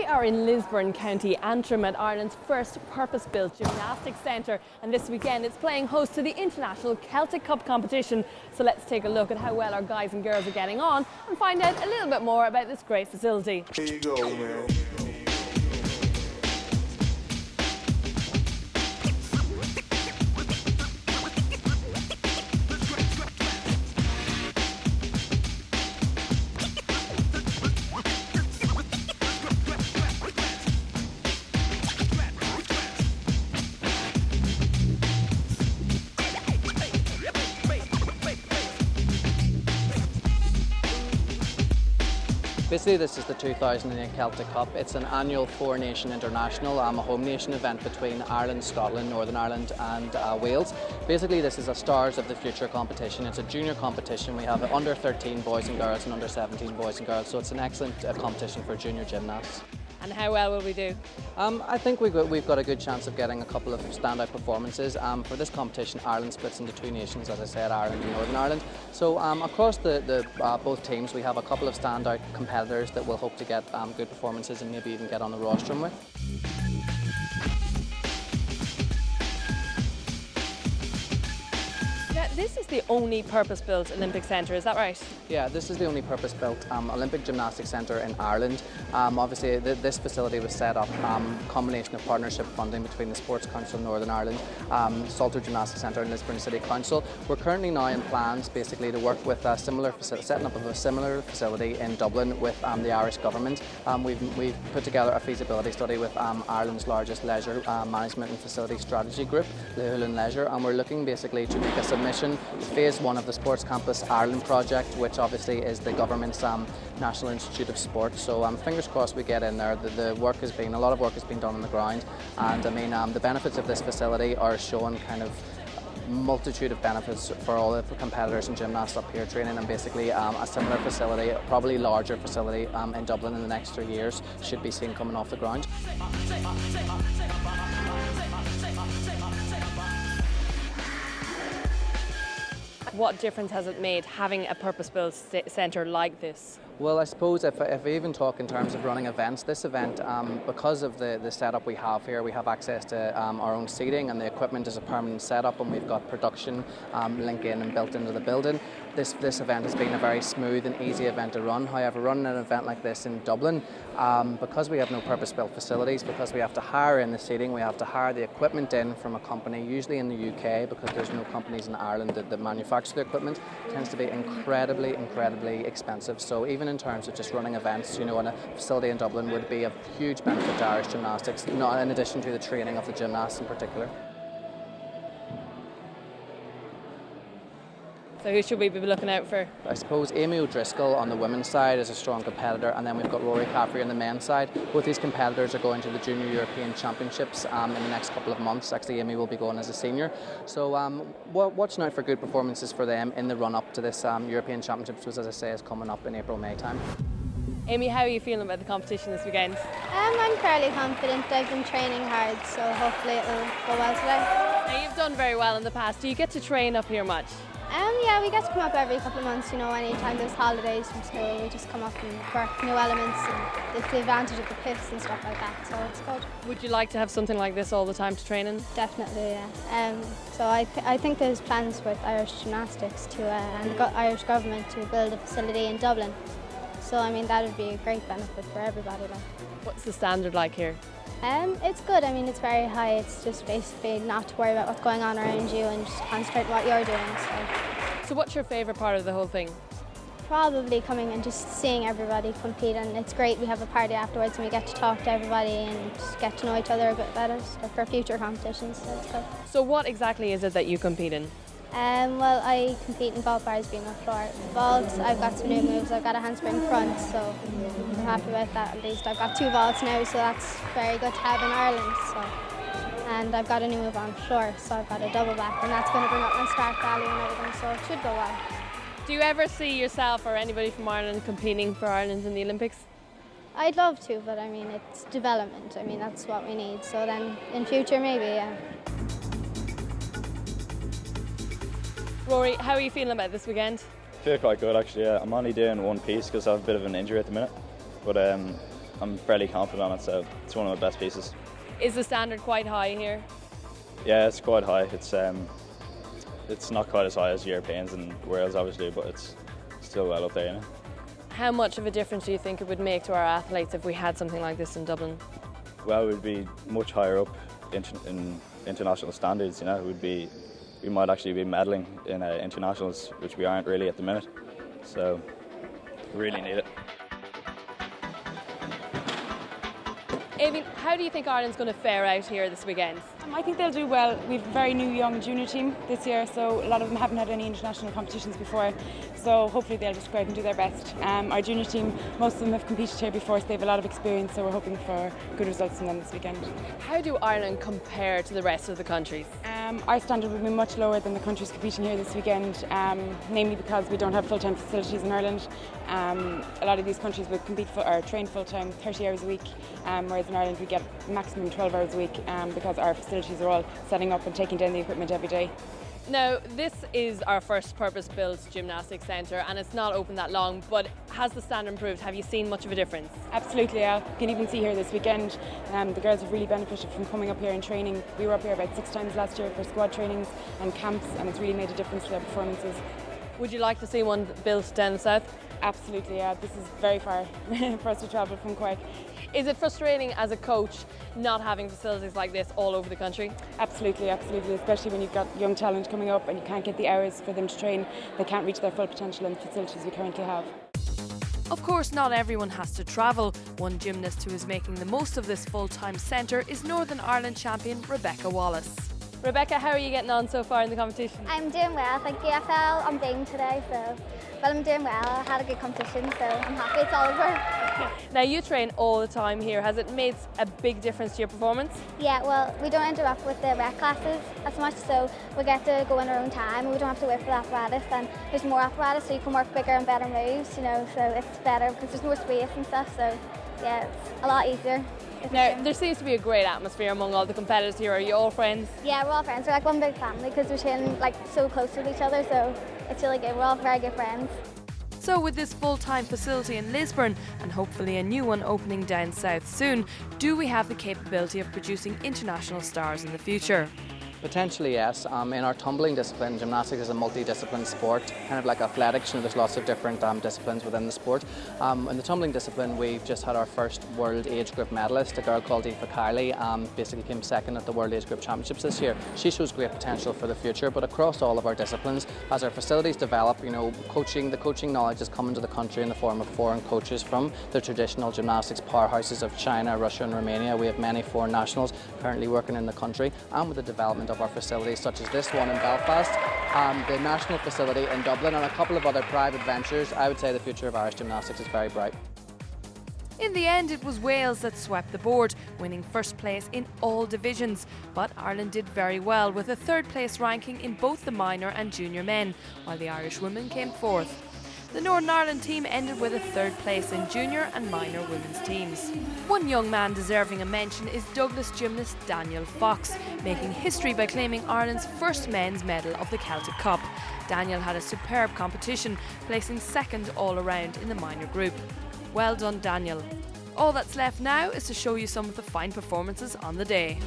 We are in Lisburn, County Antrim at Ireland's first purpose-built gymnastics centre, and this weekend it's playing host to the International Celtic Cup competition. So let's take a look at how well our guys and girls are getting on and find out a little bit more about this great facility. Here you go, man. Basically, this is the 2008 Celtic Cup. It's an annual four-nation international, a home nation event between Ireland, Scotland, Northern Ireland and Wales. Basically, this is a Stars of the Future competition. It's a junior competition. We have under 13 boys and girls and under 17 boys and girls, so it's an excellent competition for junior gymnasts. And how well will we do? I think we've got a good chance of getting a couple of standout performances. For this competition, Ireland splits into two nations, as I said, Ireland and Northern Ireland. So across both teams, we have a couple of standout competitors that we'll hope to get good performances and maybe even get on the rostrum with. This is the only purpose-built Olympic centre, is that right? Yeah, this is the only purpose-built Olympic gymnastics centre in Ireland. Obviously, this facility was set up combination of partnership funding between the Sports Council of Northern Ireland, Salter Gymnastics Centre and Lisburn City Council. We're currently now in plans basically to work with a similar setting up of a similar facility in Dublin with the Irish government. We've put together a feasibility study with Ireland's largest leisure management and facility strategy group, Lehulin Leisure, and we're looking basically to make a submission to phase one of the Sports Campus Ireland project, which obviously is the government's National Institute of Sport. So fingers crossed we get in there. A lot of work has been done on the ground, and I mean the benefits of this facility are showing kind of multitude of benefits for all the competitors and gymnasts up here training, and basically a similar facility, probably larger facility in Dublin in the next 3 years should be seen coming off the ground. What difference has it made having a purpose-built centre like this? Well, I suppose if we even talk in terms of running events, this event, because of the setup we have here, we have access to our own seating, and the equipment is a permanent setup, and we've got production linked in and built into the building. This event has been a very smooth and easy event to run. However, running an event like this in Dublin, because we have no purpose-built facilities, because we have to hire in the seating, we have to hire the equipment in from a company, usually in the UK, because there's no companies in Ireland that manufacture the equipment, it tends to be incredibly expensive. So even in terms of just running events, in a facility in Dublin would be of huge benefit to Irish gymnastics, not in addition to the training of the gymnasts in particular. So who should we be looking out for? I suppose Amy O'Driscoll on the women's side is a strong competitor, and then we've got Rory Caffrey on the men's side. Both these competitors are going to the Junior European Championships in the next couple of months. Actually, Amy will be going as a senior. So watching out for good performances for them in the run-up to this European Championships, which, as I say, is coming up in April-May time. Amy, how are you feeling about the competition this weekend? I'm fairly confident. I've been training hard, so hopefully it will go well today. Now, you've done very well in the past. Do you get to train up here much? Yeah, we get to come up every couple of months, anytime there's holidays from school, we just come up and work new elements, and it's the advantage of the pits and stuff like that, so it's good. Would you like to have something like this all the time to train in? Definitely, yeah. So I think there's plans with Irish Gymnastics and the Irish government to build a facility in Dublin. So I mean that would be a great benefit for everybody. What's the standard like here? It's good. I mean, it's very high. It's just basically not to worry about what's going on around you and just concentrate on what you're doing. So what's your favourite part of the whole thing? Probably coming and just seeing everybody compete, and it's great. We have a party afterwards and we get to talk to everybody and just get to know each other a bit better for future competitions, so it's good. So what exactly is it that you compete in? Well, I compete in vault bars being on floor. Vaults, I've got some new moves. I've got a handspring front, so I'm happy about that at least. I've got 2 vaults now, so that's very good to have in Ireland. So. And I've got a new move on floor, so I've got a double back, and that's going to bring up my start value and everything, so it should go well. Do you ever see yourself or anybody from Ireland competing for Ireland in the Olympics? I'd love to, but I mean, it's development. I mean, that's what we need. So then in future, maybe, yeah. Rory, how are you feeling about this weekend? I feel quite good actually, yeah. I'm only doing one piece because I have a bit of an injury at the minute. But I'm fairly confident on it, so it's one of my best pieces. Is the standard quite high here? Yeah, it's quite high. It's not quite as high as Europeans and Worlds obviously, but it's still well up there, you know. How much of a difference do you think it would make to our athletes if we had something like this in Dublin? Well, we'd be much higher up in international standards, you know. We might actually be medaling in internationals, which we aren't really at the minute. So, we really need it. Aimee, how do you think Ireland's going to fare out here this weekend? I think they'll do well. We've a very new young junior team this year, so a lot of them haven't had any international competitions before, so hopefully they'll just go out and do their best. Our junior team, most of them have competed here before, so they have a lot of experience, so we're hoping for good results from them this weekend. How do Ireland compare to the rest of the countries? Our standard will be much lower than the countries competing here this weekend, namely because we don't have full-time facilities in Ireland. A lot of these countries will train full-time 30 hours a week, whereas in Ireland we get maximum 12 hours a week because our facilities are all setting up and taking down the equipment every day. Now, this is our first purpose-built gymnastics centre and it's not open that long, but has the standard improved? Have you seen much of a difference? Absolutely, yeah. You can even see here this weekend, the girls have really benefited from coming up here and training. We were up here about 6 times last year for squad trainings and camps, and it's really made a difference to their performances. Would you like to see one built down the south? Absolutely, yeah. This is very far for us to travel from Cork. Is it frustrating as a coach not having facilities like this all over the country? Absolutely, absolutely, especially when you've got young talent coming up and you can't get the hours for them to train. They can't reach their full potential in the facilities we currently have. Of course, not everyone has to travel. One gymnast who is making the most of this full-time centre is Northern Ireland champion Rebecca Wallace. Rebecca, how are you getting on so far in the competition? I'm doing well, thank you. I fell on Bing today, but I'm doing well. I had a good competition, so I'm happy it's all over. Now, you train all the time here. Has it made a big difference to your performance? Yeah, well, we don't interrupt with the rec classes as much, so we get to go in our own time and we don't have to wait for the apparatus, and there's more apparatus so you can work bigger and better moves, you know, so it's better because there's more space and stuff, so yeah, it's a lot easier. Now, there seems to be a great atmosphere among all the competitors here. Are you all friends? Yeah, we're all friends. We're like one big family because we're training like so close with each other, so it's really good. We're all very good friends. So with this full-time facility in Lisburn and hopefully a new one opening down south soon, do we have the capability of producing international stars in the future? Potentially, yes. In our tumbling discipline, gymnastics is a multidiscipline sport, kind of like athletics. You know, there's lots of different disciplines within the sport. In the tumbling discipline, we've just had our first world age group medalist, a girl called Aoife Kiley, basically came second at the World Age Group Championships this year. She shows great potential for the future, but across all of our disciplines, as our facilities develop, you know, the coaching knowledge is coming to the country in the form of foreign coaches from the traditional gymnastics powerhouses of China, Russia and Romania. We have many foreign nationals currently working in the country, and with the development of our facilities such as this one in Belfast, the national facility in Dublin and a couple of other private ventures, I would say the future of Irish gymnastics is very bright. In the end, it was Wales that swept the board, winning first place in all divisions. But Ireland did very well with a third place ranking in both the minor and junior men, while the Irish women came fourth. The Northern Ireland team ended with a third place in junior and minor women's teams. One young man deserving a mention is Douglas gymnast Daniel Fox, making history by claiming Ireland's first men's medal of the Celtic Cup. Daniel had a superb competition, placing second all around in the minor group. Well done, Daniel. All that's left now is to show you some of the fine performances on the day.